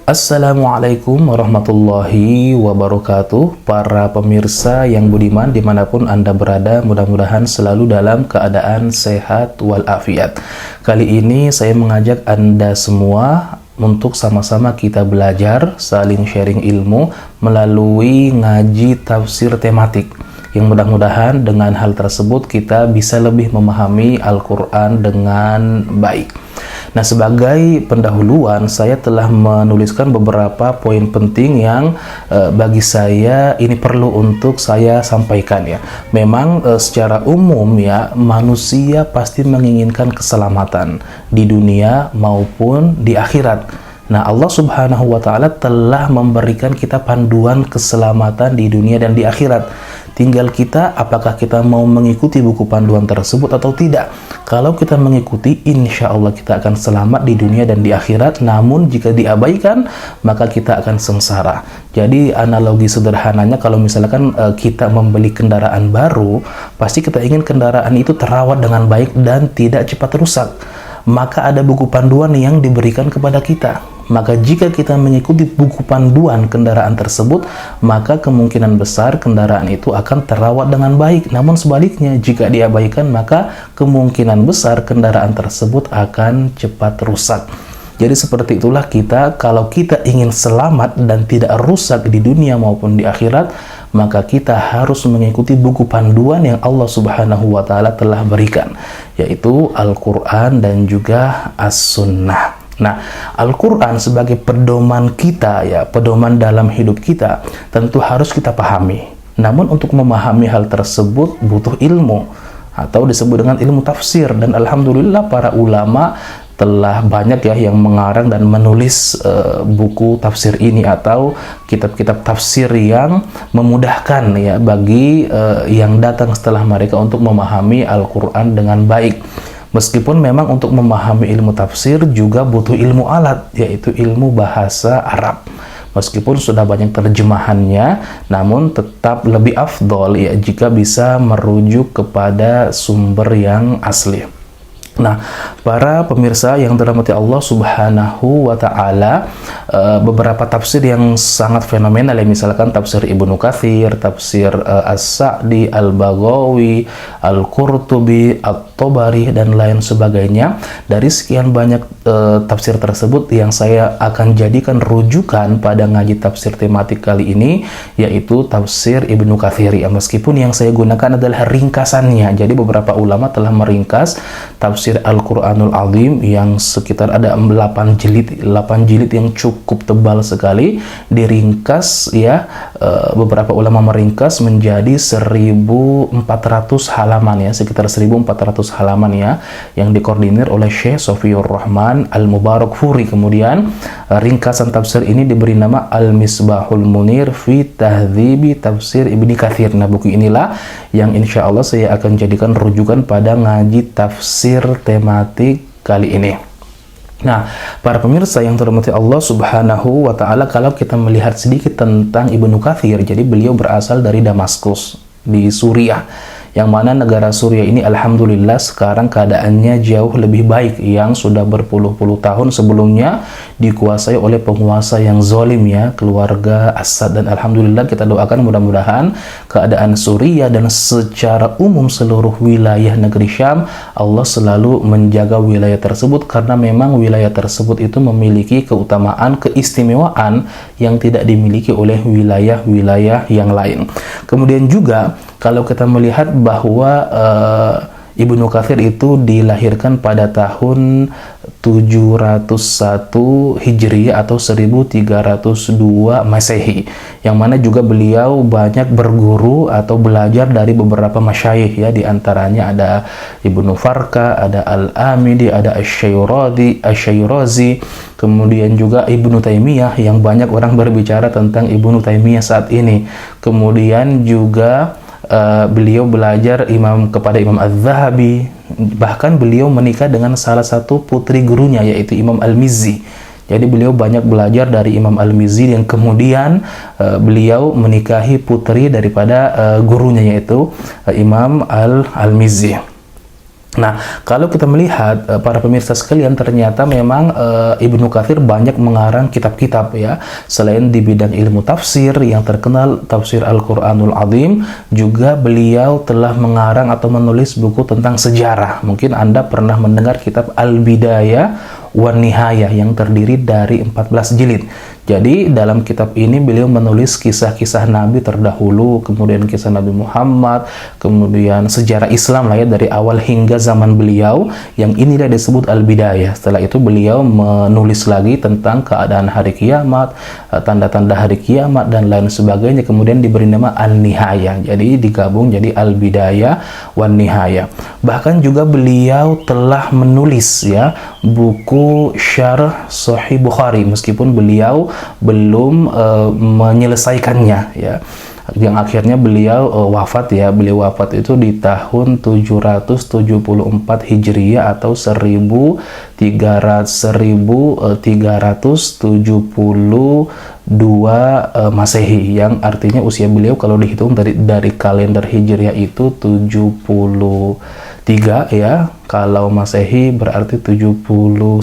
Assalamualaikum warahmatullahi wabarakatuh. Para pemirsa yang budiman dimanapun Anda berada, mudah-mudahan selalu dalam keadaan sehat walafiat. Kali ini saya mengajak Anda semua untuk sama-sama kita belajar, saling sharing ilmu melalui ngaji tafsir tematik, yang mudah-mudahan dengan hal tersebut kita bisa lebih memahami Al-Quran dengan baik. Nah, sebagai pendahuluan, saya telah menuliskan beberapa poin penting yang bagi saya ini perlu untuk saya sampaikan ya. Memang secara umum ya, manusia pasti menginginkan keselamatan di dunia maupun di akhirat. Nah, Allah Subhanahu wa Ta'ala telah memberikan kita panduan keselamatan di dunia dan di akhirat. Tinggal kita, apakah kita mau mengikuti buku panduan tersebut atau tidak. Kalau kita mengikuti, insya Allah kita akan selamat di dunia dan di akhirat. Namun jika diabaikan, maka kita akan sengsara. Jadi analogi sederhananya, kalau misalkan kita membeli kendaraan baru, pasti kita ingin kendaraan itu terawat dengan baik dan tidak cepat rusak. Maka ada buku panduan yang diberikan kepada kita. Maka jika kita mengikuti buku panduan kendaraan tersebut, maka kemungkinan besar kendaraan itu akan terawat dengan baik. Namun sebaliknya, jika diabaikan, maka kemungkinan besar kendaraan tersebut akan cepat rusak. Jadi seperti itulah kita, kalau kita ingin selamat dan tidak rusak di dunia maupun di akhirat, maka kita harus mengikuti buku panduan yang Allah Subhanahu wa Ta'ala telah berikan, yaitu Al-Quran dan juga As-Sunnah. Nah, Al-Quran sebagai pedoman kita ya, pedoman dalam hidup kita, tentu harus kita pahami. Namun untuk memahami hal tersebut butuh ilmu, atau disebut dengan ilmu tafsir. Dan alhamdulillah para ulama telah banyak ya yang mengarang dan menulis buku tafsir ini atau kitab-kitab tafsir yang memudahkan ya bagi yang datang setelah mereka untuk memahami Al-Quran dengan baik. Meskipun memang untuk memahami ilmu tafsir juga butuh ilmu alat, yaitu ilmu bahasa Arab. Meskipun sudah banyak terjemahannya, namun tetap lebih afdol ya jika bisa merujuk kepada sumber yang asli. Nah, para pemirsa yang dirahmati Allah Subhanahu wa Ta'ala, beberapa tafsir yang sangat fenomenal ya, misalkan tafsir Ibnu Katsir, tafsir As-Sa'di, Al-Baghawi, Al-Qurtubi, At-Tabari, dan lain sebagainya. Dari sekian banyak tafsir tersebut, yang saya akan jadikan rujukan pada ngaji tafsir tematik kali ini, yaitu tafsir Ibnu Katsir ya, meskipun yang saya gunakan adalah ringkasannya. Jadi beberapa ulama telah meringkas tafsir Al-Quranul Azim yang sekitar ada 8 jilid yang cukup tebal sekali, diringkas ya, beberapa ulama meringkas menjadi 1400 halaman ya, sekitar 1400 halaman ya, yang dikoordinir oleh Syekh Sofiyur Rahman Al-Mubarakfuri. Kemudian ringkasan tafsir ini diberi nama Al-Misbahul Munir fi Tahdhibi Tafsir Ibnu Katsir. Nah, buku inilah yang insya Allah saya akan jadikan rujukan pada ngaji tafsir tematik kali ini. Nah, para pemirsa yang dirahmati Allah Subhanahu wa Ta'ala, kalau kita melihat sedikit tentang Ibnu Katsir, jadi beliau berasal dari Damaskus di Suriah, yang mana negara Suriah ini alhamdulillah sekarang keadaannya jauh lebih baik, yang sudah berpuluh-puluh tahun sebelumnya dikuasai oleh penguasa yang zalim ya, keluarga Assad. Dan alhamdulillah kita doakan mudah-mudahan keadaan Suriah dan secara umum seluruh wilayah negeri Syam, Allah selalu menjaga wilayah tersebut, karena memang wilayah tersebut itu memiliki keutamaan, keistimewaan yang tidak dimiliki oleh wilayah-wilayah yang lain. Kemudian juga kalau kita melihat bahwa Ibnu Katsir itu dilahirkan pada tahun 701 Hijriah atau 1302 Masehi, yang mana juga beliau banyak berguru atau belajar dari beberapa masyayikh ya, diantaranya ada Ibnu Farka, ada Al-Amidi, ada Asy-Syairazi, kemudian juga Ibnu Taimiyah, yang banyak orang berbicara tentang Ibnu Taimiyah saat ini. Kemudian juga beliau belajar kepada Imam Az-Zahabi, bahkan beliau menikah dengan salah satu putri gurunya, yaitu Imam Al-Mizzi. Jadi beliau banyak belajar dari Imam Al-Mizzi, yang kemudian beliau menikahi putri daripada gurunya, yaitu Imam Al-Mizzi. Nah, kalau kita melihat para pemirsa sekalian, ternyata memang Ibnu Katsir banyak mengarang kitab-kitab ya. Selain di bidang ilmu tafsir yang terkenal tafsir Al-Qur'anul Azim, juga beliau telah mengarang atau menulis buku tentang sejarah. Mungkin Anda pernah mendengar kitab Al-Bidayah wan Nihayah yang terdiri dari 14 jilid. Jadi dalam kitab ini beliau menulis kisah-kisah Nabi terdahulu, kemudian kisah Nabi Muhammad, kemudian sejarah Islam lah ya dari awal hingga zaman beliau, yang inilah disebut Al-Bidayah. Setelah itu beliau menulis lagi tentang keadaan hari kiamat, tanda-tanda hari kiamat dan lain sebagainya, kemudian diberi nama An-Nihayah. Jadi digabung jadi Al-Bidayah wan Nihayah. Bahkan juga beliau telah menulis ya buku Syarh Sahih Bukhari, meskipun beliau belum menyelesaikannya ya, yang akhirnya beliau wafat ya. Beliau wafat itu di tahun 774 Hijriah atau 1372 Masehi, yang artinya usia beliau kalau dihitung dari kalender Hijriah itu 73 ya, kalau Masehi berarti 71.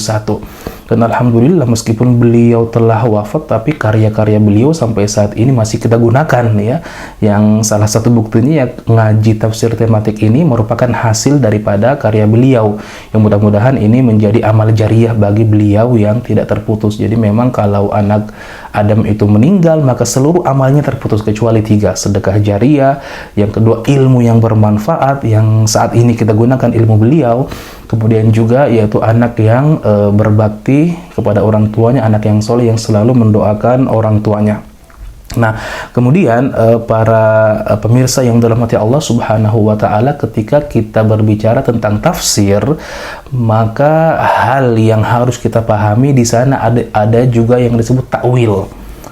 Dan alhamdulillah meskipun beliau telah wafat, tapi karya-karya beliau sampai saat ini masih kita gunakan ya. Yang salah satu buktinya ya, ngaji tafsir tematik ini merupakan hasil daripada karya beliau, yang mudah-mudahan ini menjadi amal jariah bagi beliau yang tidak terputus. Jadi memang kalau anak Adam itu meninggal, maka seluruh amalnya terputus kecuali 3: sedekah jariah, yang kedua ilmu yang bermanfaat yang saat ini kita gunakan ilmu beliau, kemudian juga yaitu anak yang berbakti kepada orang tuanya, anak yang soleh yang selalu mendoakan orang tuanya. Nah, kemudian para pemirsa yang dirahmati Allah Subhanahu wa taala, ketika kita berbicara tentang tafsir, maka hal yang harus kita pahami di sana ada juga yang disebut takwil.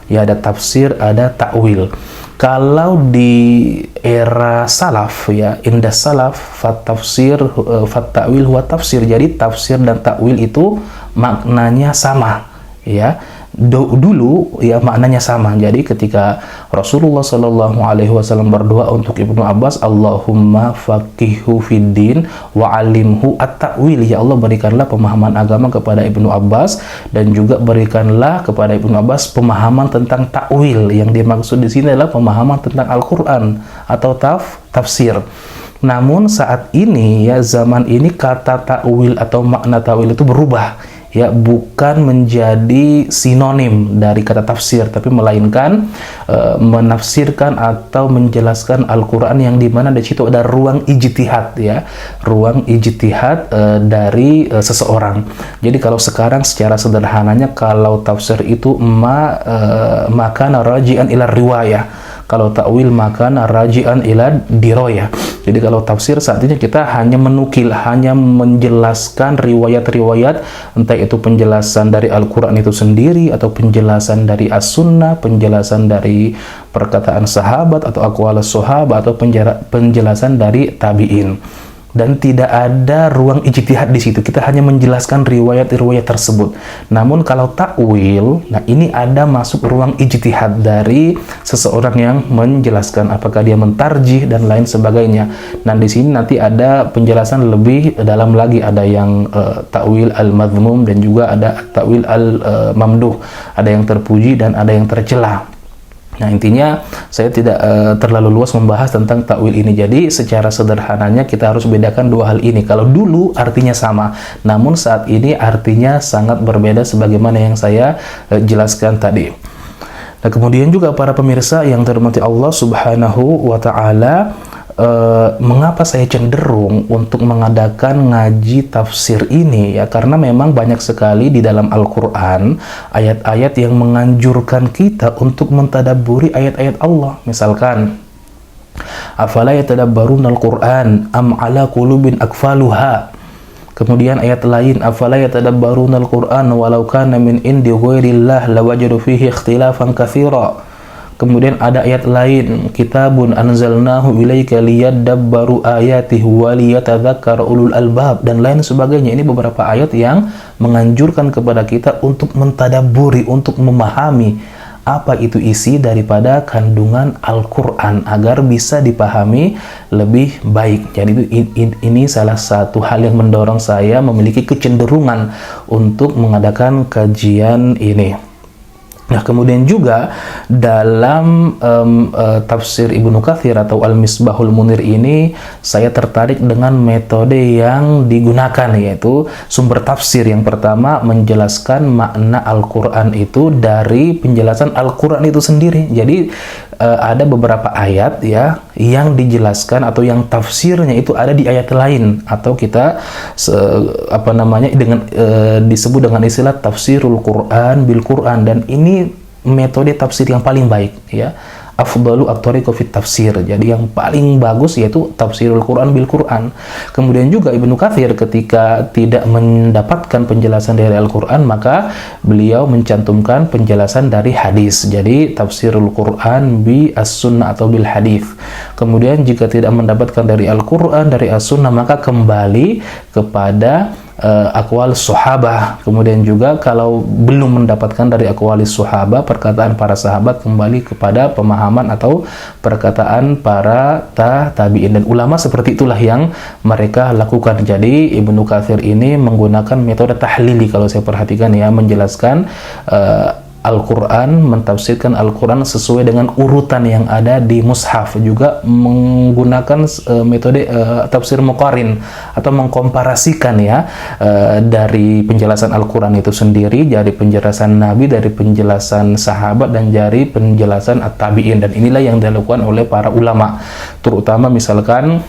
Ya, ada tafsir, ada takwil. Kalau di era salaf ya, indah salaf, fat tafsir fat ta'wil huwa tafsir. Jadi tafsir dan takwil itu maknanya sama ya. Dulu ya maknanya sama. Jadi ketika Rasulullah Shallallahu Alaihi Wasallam berdoa untuk Ibnu Abbas, Allahumma faqihu fiddin wa alimhu at-ta'wil, ya Allah berikanlah pemahaman agama kepada Ibnu Abbas dan juga berikanlah kepada Ibnu Abbas pemahaman tentang takwil. Yang dimaksud di sini adalah pemahaman tentang Al-Quran atau tafsir. Namun saat ini ya, zaman ini kata takwil atau makna takwil itu berubah ya, bukan menjadi sinonim dari kata tafsir, tapi melainkan menafsirkan atau menjelaskan Al-Quran, yang dimana di situ ada ruang ijtihad ya, ruang ijtihad dari seseorang. Jadi kalau sekarang secara sederhananya, kalau tafsir itu makana raji'an ila riwayah, kalau takwil makana raji'an ila diroyah. Jadi kalau tafsir saat ini kita hanya menukil, hanya menjelaskan riwayat-riwayat, entah itu penjelasan dari Al-Quran itu sendiri, atau penjelasan dari As-Sunnah, penjelasan dari perkataan sahabat atau aqwalus sahabat, atau penjelasan dari tabi'in. Dan tidak ada ruang ijtihad di situ. Kita hanya menjelaskan riwayat-riwayat tersebut. Namun kalau takwil, nah ini ada masuk ruang ijtihad dari seseorang yang menjelaskan, apakah dia mentarjih dan lain sebagainya. Nah di sini nanti ada penjelasan lebih dalam lagi, ada yang takwil al-madhmum dan juga ada takwil al-mamduh, ada yang terpuji dan ada yang tercela. Nah intinya saya tidak terlalu luas membahas tentang takwil ini. Jadi secara sederhananya kita harus bedakan dua hal ini. Kalau dulu artinya sama, namun saat ini artinya sangat berbeda sebagaimana yang saya jelaskan tadi. Nah kemudian juga para pemirsa yang dirahmati Allah Subhanahu wa taala, mengapa saya cenderung untuk mengadakan ngaji tafsir ini ya, karena memang banyak sekali di dalam Al-Quran ayat-ayat yang menganjurkan kita untuk mentadabburi ayat-ayat Allah. Misalkan, afala yatadabbaruna al-Quran am ala qulubin akfaluha. Kemudian ayat lain, afala yatadabbaruna al-Quran walau kana min indi ghairillah lawajadu fihi ikhtilafan katsira. Kemudian ada ayat lain, kitabun anzalnahu ilaika liyadabbaru ayatihi wa liyatadzakkara ulul albab, dan lain sebagainya. Ini beberapa ayat yang menganjurkan kepada kita untuk mentadabburi, untuk memahami apa itu isi daripada kandungan Al-Quran agar bisa dipahami lebih baik. Jadi ini salah satu hal yang mendorong saya memiliki kecenderungan untuk mengadakan kajian ini. Nah, kemudian juga dalam tafsir Ibnu Katsir atau Al-Misbahul Munir ini saya tertarik dengan metode yang digunakan, yaitu sumber tafsir yang pertama menjelaskan makna Al-Quran itu dari penjelasan Al-Quran itu sendiri. Jadi ada beberapa ayat ya yang dijelaskan atau yang tafsirnya itu ada di ayat lain, atau kita disebut dengan istilah tafsirul Quran bil Quran, dan ini metode tafsir yang paling baik ya. Afdalu at-thariqu fit tafsir. Jadi yang paling bagus yaitu tafsirul Quran bil Quran. Kemudian juga Ibnu Katsir ketika tidak mendapatkan penjelasan dari Al-Quran, maka beliau mencantumkan penjelasan dari hadis. Jadi tafsirul Quran bi as-sunnah atau bil hadis. Kemudian jika tidak mendapatkan dari Al-Quran, dari as-sunnah, maka kembali kepada aqwal sahabah. Kemudian juga kalau belum mendapatkan dari aqwalis sahabah, perkataan para sahabat, kembali kepada pemahaman atau perkataan para tabi'in, dan ulama seperti itulah yang mereka lakukan. Jadi Ibnu Katsir ini menggunakan metode tahlili kalau saya perhatikan ya, menjelaskan Al-Quran, mentafsirkan Al-Quran sesuai dengan urutan yang ada di mushaf, juga menggunakan metode tafsir muqarin atau mengkomparasikan ya dari penjelasan Al-Quran itu sendiri, dari penjelasan Nabi, dari penjelasan sahabat, dan dari penjelasan at-tabi'in. Dan inilah yang dilakukan oleh para ulama, terutama misalkan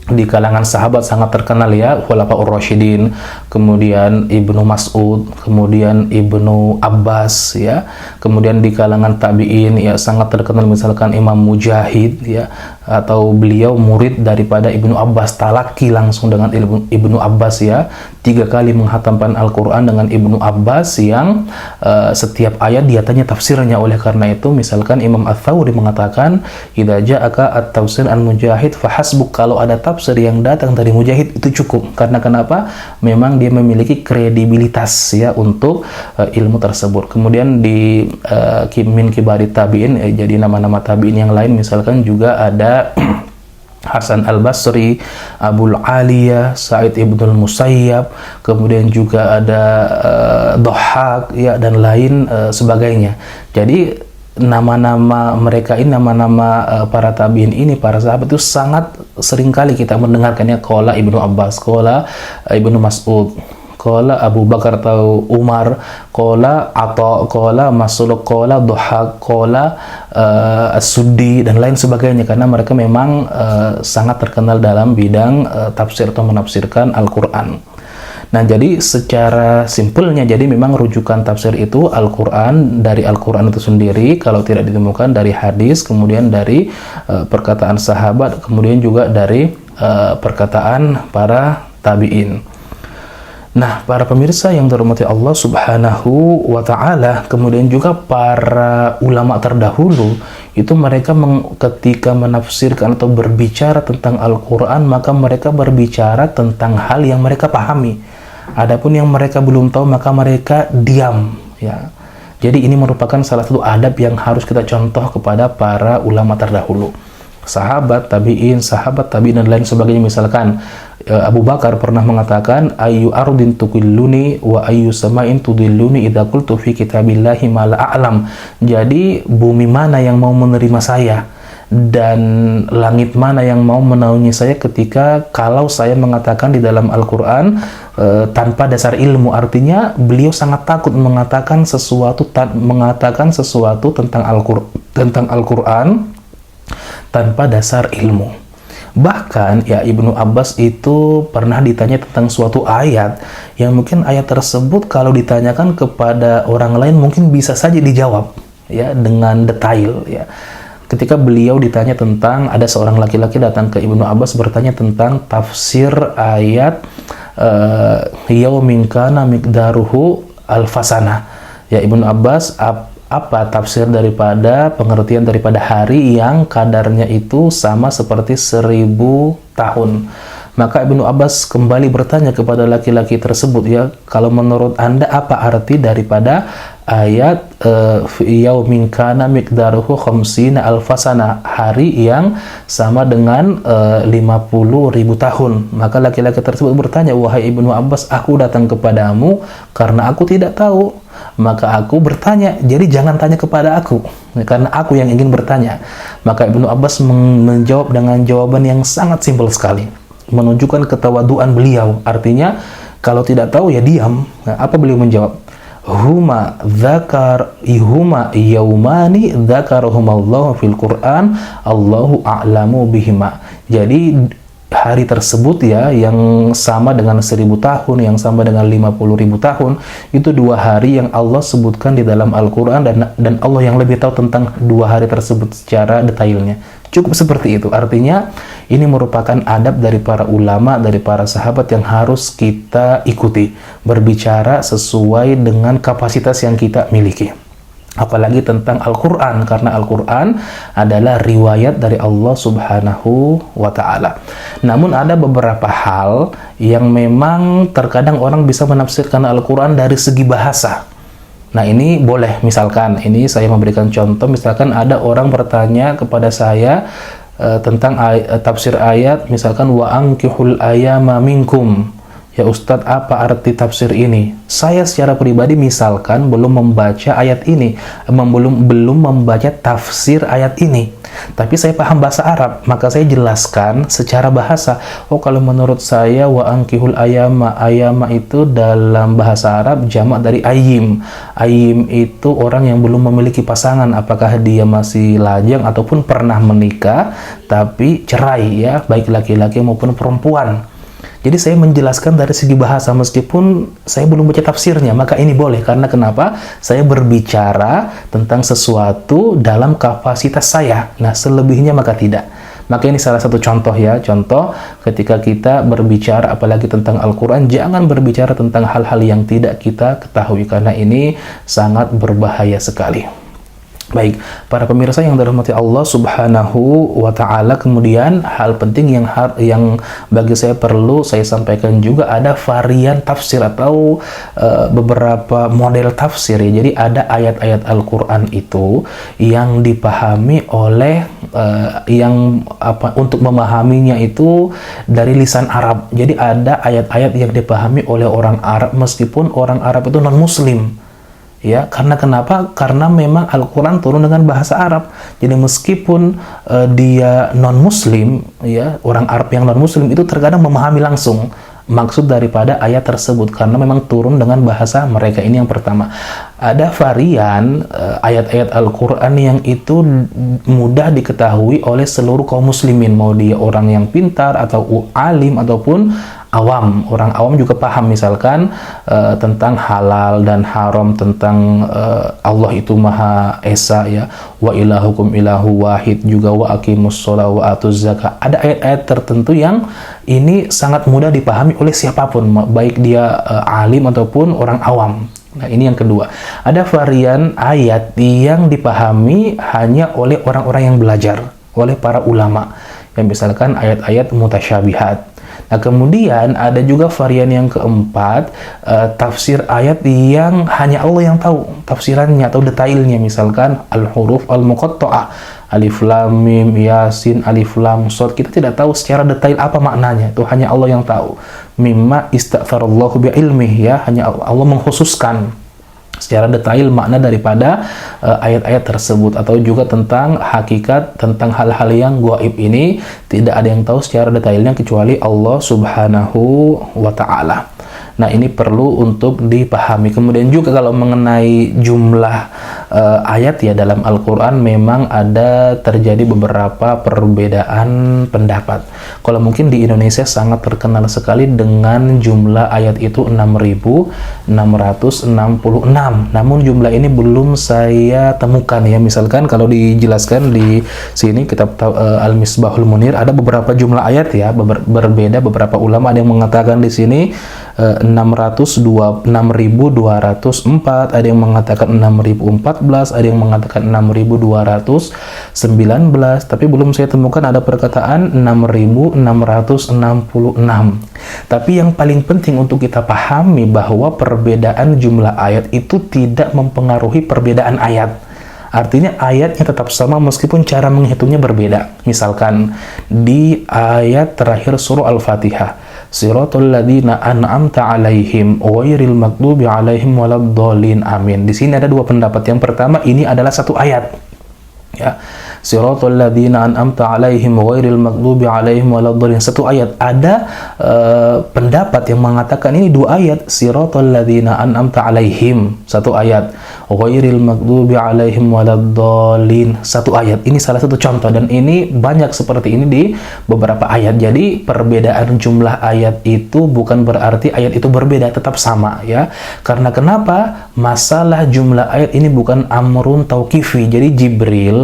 di kalangan sahabat sangat terkenal ya, Khulafaur Rasyidin, kemudian Ibnu Mas'ud, kemudian Ibnu Abbas ya, kemudian di kalangan tabi'in ya sangat terkenal misalkan Imam Mujahid ya, atau beliau murid daripada Ibnu Abbas, talaki langsung dengan Ibnu Abbas ya, 3 kali menghatamkan Al-Quran dengan Ibnu Abbas yang setiap ayat dia tanya tafsirnya. Oleh karena itu misalkan Imam Ats-Tsawri mengatakan, idza ja'aka at-tafsir an Mujahid fahasbuk, kalau ada tafsir yang datang dari Mujahid itu cukup. Karena kenapa? Memang dia memiliki kredibilitas ya untuk ilmu tersebut. Kemudian di min kibari tabi'in, jadi nama-nama tabi'in yang lain misalkan juga ada Hasan al-Basri, Abul Aliyah, Sa'id ibnul Musayyab, kemudian juga ada Dhahhak ya, dan lain sebagainya. Jadi nama-nama mereka ini, nama-nama para tabi'in ini, para sahabat itu sangat seringkali kita mendengarkannya. Qala Ibnu Abbas, qala Ibnu Mas'ud, qala Abu Bakar atau Umar, qala Atha, qala Mas'ud, qala Dhahhak, qala As-Suddi, dan lain sebagainya, karena mereka memang sangat terkenal dalam bidang tafsir atau menafsirkan Al-Quran. Nah, jadi secara simpelnya, jadi memang rujukan tafsir itu Al-Quran, dari Al-Quran itu sendiri, kalau tidak ditemukan dari hadis, kemudian dari perkataan sahabat, kemudian juga dari perkataan para tabi'in. Nah, para pemirsa yang dirahmati Allah Subhanahu wa Ta'ala, kemudian juga para ulama terdahulu itu mereka ketika menafsirkan atau berbicara tentang Al-Quran, maka mereka berbicara tentang hal yang mereka pahami. Adapun yang mereka belum tahu, maka mereka diam ya. Jadi ini merupakan salah satu adab yang harus kita contoh kepada para ulama terdahulu, sahabat tabi'in, dan lain sebagainya. Misalkan Abu Bakar pernah mengatakan, ayu ardin tuqilluni wa ayu sama'in tudilluni idza qultu fi kitabillahi ma la a'lam. Jadi bumi mana yang mau menerima saya, dan langit mana yang mau menaungi saya ketika kalau saya mengatakan di dalam Al-Quran tanpa dasar ilmu. Artinya beliau sangat takut mengatakan sesuatu tentang Al-Quran tanpa dasar ilmu. Bahkan ya, Ibnu Abbas itu pernah ditanya tentang suatu ayat yang mungkin ayat tersebut kalau ditanyakan kepada orang lain mungkin bisa saja dijawab ya dengan detail ya. Ketika beliau ditanya tentang, ada seorang laki-laki datang ke Ibnu Abbas bertanya tentang tafsir ayat yaumin kana miqdaruhu alfasana. Ya, Ibnu Abbas, apa tafsir daripada pengertian daripada hari yang kadarnya itu sama seperti 1000 tahun? Maka Ibnu Abbas kembali bertanya kepada laki-laki tersebut, ya, kalau menurut Anda apa arti daripada ayat fi yaumin kana miqdaruhu khamsina alfasana, hari yang sama dengan 50.000 tahun. Maka laki-laki tersebut bertanya, wahai Ibnu Abbas, aku datang kepadamu karena aku tidak tahu, maka aku bertanya, jadi jangan tanya kepada aku karena aku yang ingin bertanya. Maka Ibnu Abbas menjawab dengan jawaban yang sangat simpel sekali, menunjukkan ketawaduan beliau. Artinya kalau tidak tahu ya diam. Nah, apa beliau menjawab? Huma yaumani dzakaruhumallahu fil Qur'an, Allahu a'lamu bihima. Jadi hari tersebut ya, yang sama dengan 1000 tahun, yang sama dengan 50.000 tahun, itu 2 hari yang Allah sebutkan di dalam Al-Quran, dan Allah yang lebih tahu tentang 2 hari tersebut secara detailnya. Cukup seperti itu. Artinya ini merupakan adab dari para ulama, dari para sahabat yang harus kita ikuti, berbicara sesuai dengan kapasitas yang kita miliki. Apalagi tentang Al-Quran, karena Al-Quran adalah riwayat dari Allah Subhanahu wa Ta'ala. Namun ada beberapa hal yang memang terkadang orang bisa menafsirkan Al-Quran dari segi bahasa. Nah, ini boleh, misalkan ini saya memberikan contoh, misalkan ada orang bertanya kepada saya tentang tafsir ayat, misalkan wa ankihul ayama minkum. Ya Ustadz, apa arti tafsir ini? Saya secara pribadi misalkan belum membaca ayat ini, belum membaca tafsir ayat ini, tapi saya paham bahasa Arab, maka saya jelaskan secara bahasa. Oh, kalau menurut saya wa ankihul ayama, ayama itu dalam bahasa Arab jamak dari ayim. Ayim itu orang yang belum memiliki pasangan, apakah dia masih lajang ataupun pernah menikah tapi cerai ya, baik laki-laki maupun perempuan. Jadi saya menjelaskan dari segi bahasa meskipun saya belum baca tafsirnya, maka ini boleh. Karena kenapa? Saya berbicara tentang sesuatu dalam kapasitas saya. Nah, selebihnya maka tidak. Maka ini salah satu contoh ya. Contoh ketika kita berbicara apalagi tentang Al-Quran, jangan berbicara tentang hal-hal yang tidak kita ketahui, karena ini sangat berbahaya sekali. Baik, para pemirsa yang dirahmati Allah Subhanahu wa Ta'ala, kemudian hal penting yang bagi saya perlu saya sampaikan juga, ada varian tafsir atau beberapa model tafsir ya. Jadi ada ayat-ayat Al-Quran itu yang dipahami oleh untuk memahaminya itu dari lisan Arab. Jadi ada ayat-ayat yang dipahami oleh orang Arab meskipun orang Arab itu non-Muslim. Ya, karena kenapa? Karena memang Al-Quran turun dengan bahasa Arab. Jadi meskipun dia non-Muslim, ya, orang Arab yang non-Muslim itu terkadang memahami langsung maksud daripada ayat tersebut karena memang turun dengan bahasa mereka. Ini yang pertama. Ada varian ayat-ayat Al-Quran yang itu mudah diketahui oleh seluruh kaum muslimin, mau dia orang yang pintar atau alim ataupun awam. Orang awam juga paham, misalkan tentang halal dan haram, tentang Allah itu Maha Esa ya, wa ilahukum ilahu wahid, juga wa aqimus sholat wa atuz zakah. Ada ayat-ayat tertentu yang ini sangat mudah dipahami oleh siapapun, baik dia alim ataupun orang awam. Nah, ini yang kedua. Ada varian ayat yang dipahami hanya oleh orang-orang yang belajar, oleh para ulama, yang misalkan ayat-ayat mutasyabihat. Nah, kemudian ada juga varian yang keempat, tafsir ayat yang hanya Allah yang tahu tafsirannya atau detailnya, misalkan al-huruf al-muqatta'ah, alif lam mim yasin alif lam shad, kita tidak tahu secara detail apa maknanya, itu hanya Allah yang tahu. Mimma istaghfarallahu bi ilmihi, ya, hanya Allah mengkhususkan secara detail makna daripada ayat-ayat tersebut. Atau juga tentang hakikat, tentang hal-hal yang gaib ini tidak ada yang tahu secara detailnya kecuali Allah Subhanahu wa Ta'ala. Nah, ini perlu untuk dipahami. Kemudian juga kalau mengenai jumlah ayat ya dalam Al-Quran, memang ada terjadi beberapa perbedaan pendapat. Kalau mungkin di Indonesia sangat terkenal sekali dengan jumlah ayat itu 6.666. Namun jumlah ini belum saya temukan ya. Misalkan kalau dijelaskan di sini kitab Al-Misbahul Munir, ada beberapa jumlah ayat ya berbeda. Beberapa ulama ada yang mengatakan di sini 6.204, ada yang mengatakan 6.014, ada yang mengatakan 6.219, tapi belum saya temukan ada perkataan 6.666. Tapi yang paling penting untuk kita pahami bahwa perbedaan jumlah ayat itu tidak mempengaruhi perbedaan ayat. Artinya ayatnya tetap sama meskipun cara menghitungnya berbeda. Misalkan di ayat terakhir surah Al-Fatihah, Siratal ladzina an'amta 'alaihim ghairil maghdubi 'alaihim waladdallin, amin. Di sini ada dua pendapat. Yang pertama, ini adalah satu ayat. Ya. Siratal ladzina an'amta 'alaihim ghairil maghdubi 'alaihim waladdallin, satu ayat. Ada pendapat yang mengatakan ini dua ayat. Siratal ladzina an'amta 'alaihim, satu ayat. Ghairil maghdubi 'alaihim waladdallin, satu ayat. Ini salah satu contoh, dan ini banyak seperti ini di beberapa ayat. Jadi perbedaan jumlah ayat itu bukan berarti ayat itu berbeda, tetap sama ya. Karena kenapa? Masalah jumlah ayat ini bukan amrun tauqifi. Jadi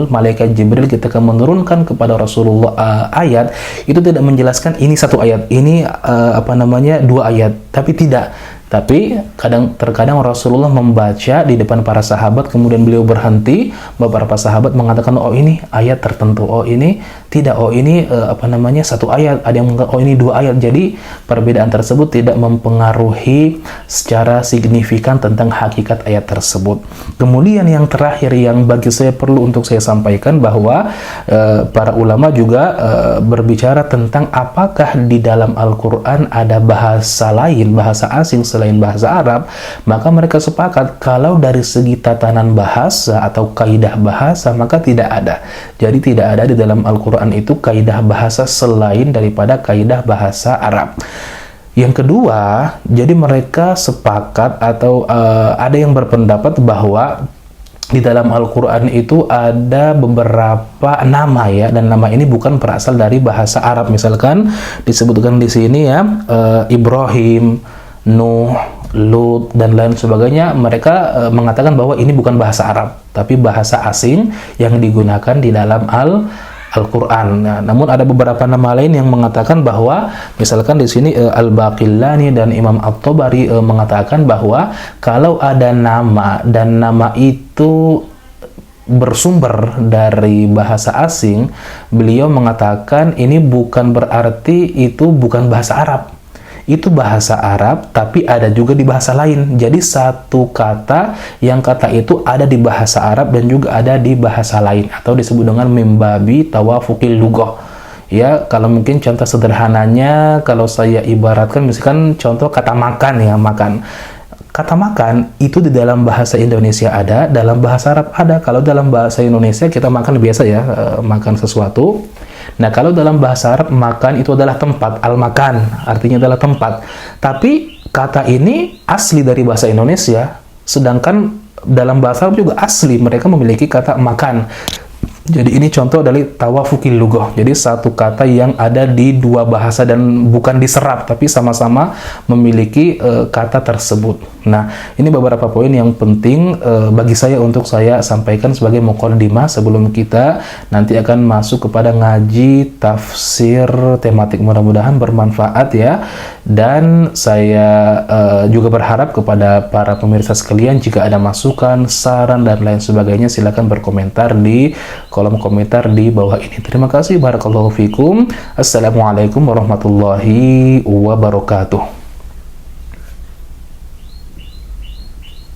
malaikat Jibril ketika menurunkan kepada Rasulullah ayat itu tidak menjelaskan ini satu ayat, ini dua ayat, tapi tidak. Tapi terkadang Rasulullah membaca di depan para sahabat, kemudian beliau berhenti, beberapa sahabat mengatakan, oh ini ayat tertentu, oh ini tidak, oh ini satu ayat, ada yang mengatakan, oh ini dua ayat. Jadi perbedaan tersebut tidak mempengaruhi secara signifikan tentang hakikat ayat tersebut. Kemudian yang terakhir yang bagi saya perlu untuk saya sampaikan, bahwa para ulama juga berbicara tentang apakah di dalam Al-Quran ada bahasa lain, bahasa asing selain bahasa Arab. Maka mereka sepakat kalau dari segi tatanan bahasa atau kaidah bahasa, maka tidak ada. Jadi tidak ada di dalam Al-Quran itu kaidah bahasa selain daripada kaidah bahasa Arab. Yang kedua, jadi mereka sepakat atau ada yang berpendapat bahwa di dalam Al-Quran itu ada beberapa nama ya, dan nama ini bukan berasal dari bahasa Arab. Misalkan disebutkan di sini ya, Ibrahim, Nuh, Lut, dan lain sebagainya. Mereka mengatakan bahwa ini bukan bahasa Arab, tapi bahasa asing yang digunakan di dalam Al-Quran. Nah, namun ada beberapa nama lain yang mengatakan bahwa, misalkan di sini Al-Baqillani dan Imam At-Tabari mengatakan bahwa kalau ada nama dan nama itu bersumber dari bahasa asing, beliau mengatakan ini bukan berarti itu bukan bahasa Arab. Itu bahasa Arab, tapi ada juga di bahasa lain. Jadi satu kata, yang kata itu ada di bahasa Arab dan juga ada di bahasa lain, atau disebut dengan mimbabi tawafukil lughah. Ya, kalau mungkin contoh sederhananya, kalau saya ibaratkan, misalkan contoh kata makan ya, makan. Kata makan itu di dalam bahasa Indonesia ada, dalam bahasa Arab ada. Kalau dalam bahasa Indonesia kita makan biasa ya, makan sesuatu. Nah, kalau dalam bahasa Arab makan itu adalah tempat, al-makan artinya adalah tempat. Tapi kata ini asli dari bahasa Indonesia, sedangkan dalam bahasa Arab juga asli, mereka memiliki kata makan. Jadi ini contoh dari tawafukil lughah. Jadi satu kata yang ada di dua bahasa dan bukan diserap, tapi sama-sama memiliki kata tersebut. Nah, ini beberapa poin yang penting bagi saya untuk saya sampaikan sebagai muqaddimah sebelum kita nanti akan masuk kepada ngaji tafsir tematik. Mudah-mudahan bermanfaat ya. Dan saya juga berharap kepada para pemirsa sekalian, jika ada masukan, saran, dan lain sebagainya, silakan berkomentar di kolom komentar di bawah ini. Terima kasih. Barakallahu fikum. Assalamualaikum warahmatullahi wabarakatuh.